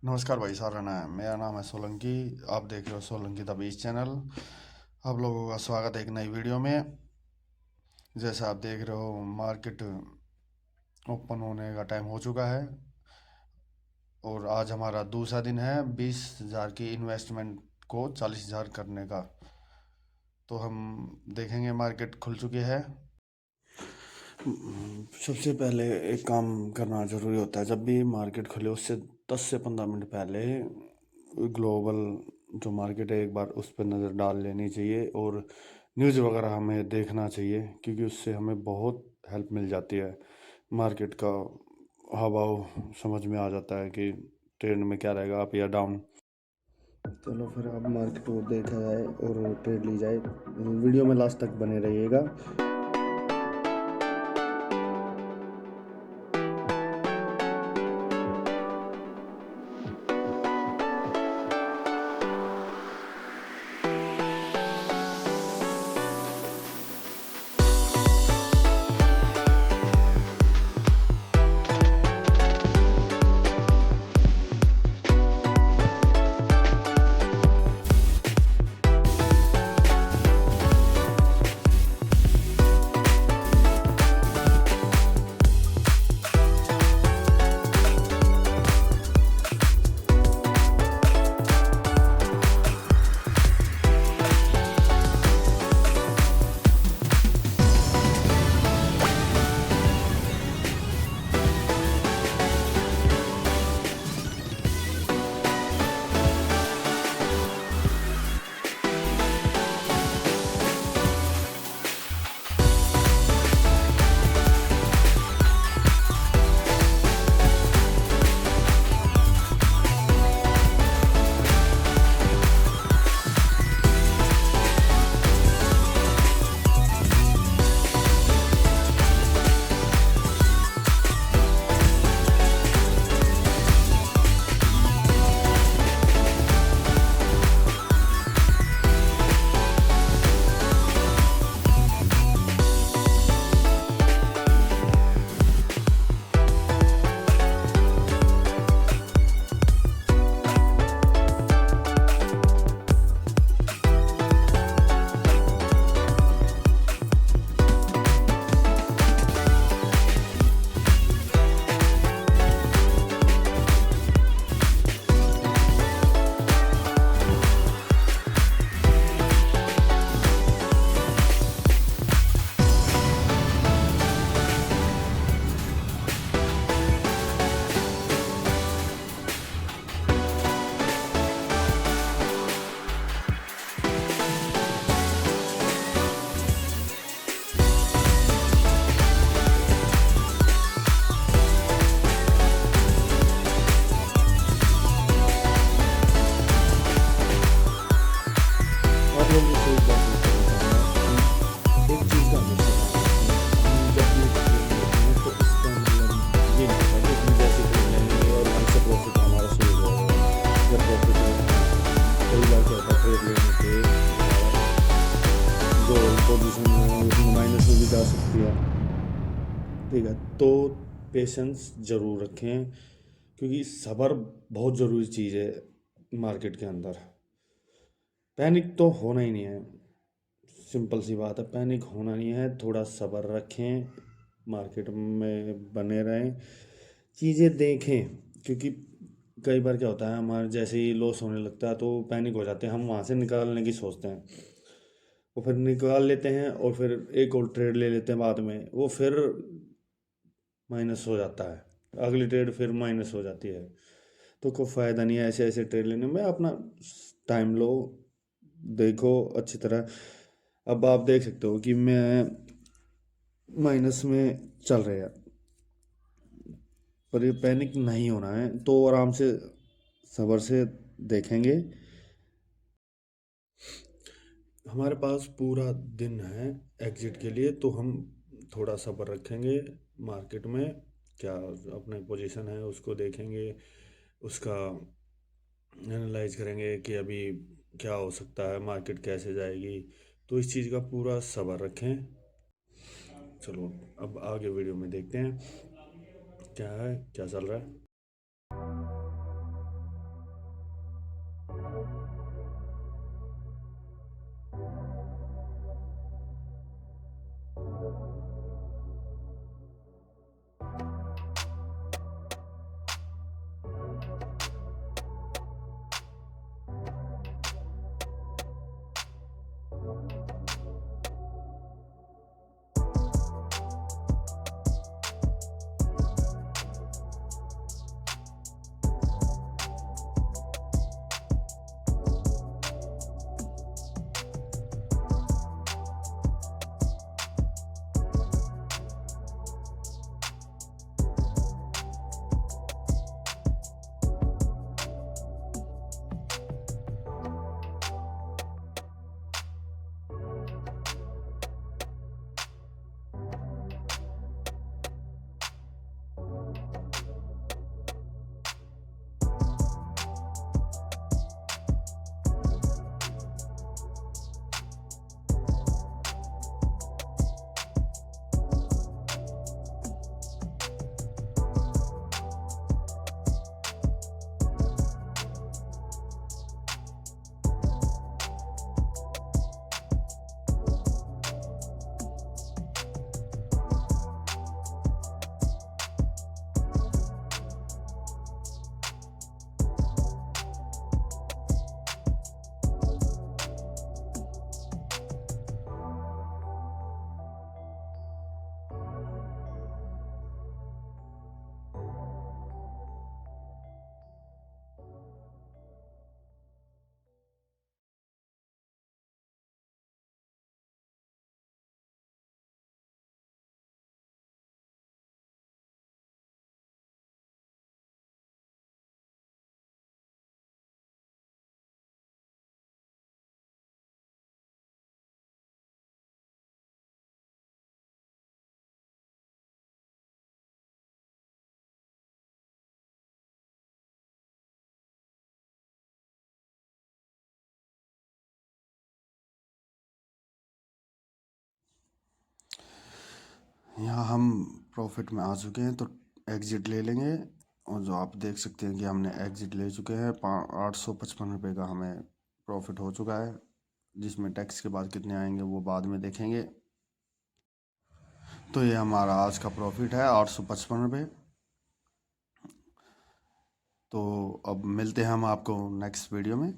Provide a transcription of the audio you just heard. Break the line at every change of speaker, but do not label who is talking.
नमस्कार भाई, साराना है। मेरा नाम है सोलंकी। आप देख रहे हो सोलंकी द बीच चैनल। आप लोगों का स्वागत है एक नई वीडियो में। जैसा आप देख रहे हो, मार्केट ओपन होने का टाइम हो चुका है और आज हमारा दूसरा दिन है 20,000 की इन्वेस्टमेंट को 40,000 करने का। तो हम देखेंगे, मार्केट खुल चुकी है। सबसे पहले एक काम करना ज़रूरी होता है। जब भी मार्केट खुले उससे 10 से 15 मिनट पहले ग्लोबल जो मार्केट है एक बार उस पर नज़र डाल लेनी चाहिए और न्यूज़ वगैरह हमें देखना चाहिए, क्योंकि उससे हमें बहुत हेल्प मिल जाती है। मार्केट का हाव भाव समझ में आ जाता है कि ट्रेंड में क्या रहेगा, अप या डाउन। चलो फिर अब मार्केट को देखा जाए और ट्रेड ली जाए। वीडियो में लास्ट तक बने रहिएगा। आप लोगों से एक बात पूछना चाहूँगा कि एक चीज़ का हमेशा ध्यान रखें। हम जब भी ट्रेड लेते हैं तो इसका मतलब ये नहीं होता कि हम जैसे ट्रेड लेंगे और हमसे प्रॉफिट हमारा शुरू हो जाएगा या प्रॉफिट हो। कई बार क्या होता है, ट्रेड लेने पे जो पोजीशन है उसमें माइनस में भी जा सकती है। ठीक है, तो पेशेंस ज़रूर रखें, क्योंकि सब्र बहुत ज़रूरी चीज़ है मार्केट के अंदर। पैनिक तो होना ही नहीं है, सिंपल सी बात है, पैनिक होना नहीं है। थोड़ा सब्र रखें, मार्केट में बने रहें, चीज़ें देखें। क्योंकि कई बार क्या होता है, हमारे जैसे ही लॉस होने लगता है तो पैनिक हो जाते हैं, हम वहाँ से निकालने की सोचते हैं। वो फिर निकाल लेते हैं और फिर एक और ट्रेड ले लेते हैं बाद में, वो फिर माइनस हो जाता है, अगली ट्रेड फिर माइनस हो जाती है। तो कोई फ़ायदा नहीं है ऐसे ऐसे ट्रेड लेने में। अपना टाइम लो, देखो अच्छी तरह। अब आप देख सकते हो कि मैं माइनस में चल रहा है, पर ये पैनिक नहीं होना है, तो आराम से सब्र से देखेंगे। हमारे पास पूरा दिन है एग्जिट के लिए, तो हम थोड़ा सब्र रखेंगे। मार्केट में क्या अपने पोजीशन है उसको देखेंगे, उसका एनालाइज करेंगे कि अभी क्या हो सकता है, मार्केट कैसे जाएगी। तो इस चीज़ का पूरा सब्र रखें। चलो अब आगे वीडियो में देखते हैं क्या है, क्या चल रहा है। यहाँ हम प्रॉफिट में आ चुके हैं, तो एग्ज़िट ले लेंगे। और जो आप देख सकते हैं कि हमने एग्ज़िट ले चुके हैं, 855 रुपये का हमें प्रॉफिट हो चुका है, जिसमें टैक्स के बाद कितने आएंगे वो बाद में देखेंगे। तो ये हमारा आज का प्रॉफिट है 855 रुपये। तो अब मिलते हैं हम आपको नेक्स्ट वीडियो में।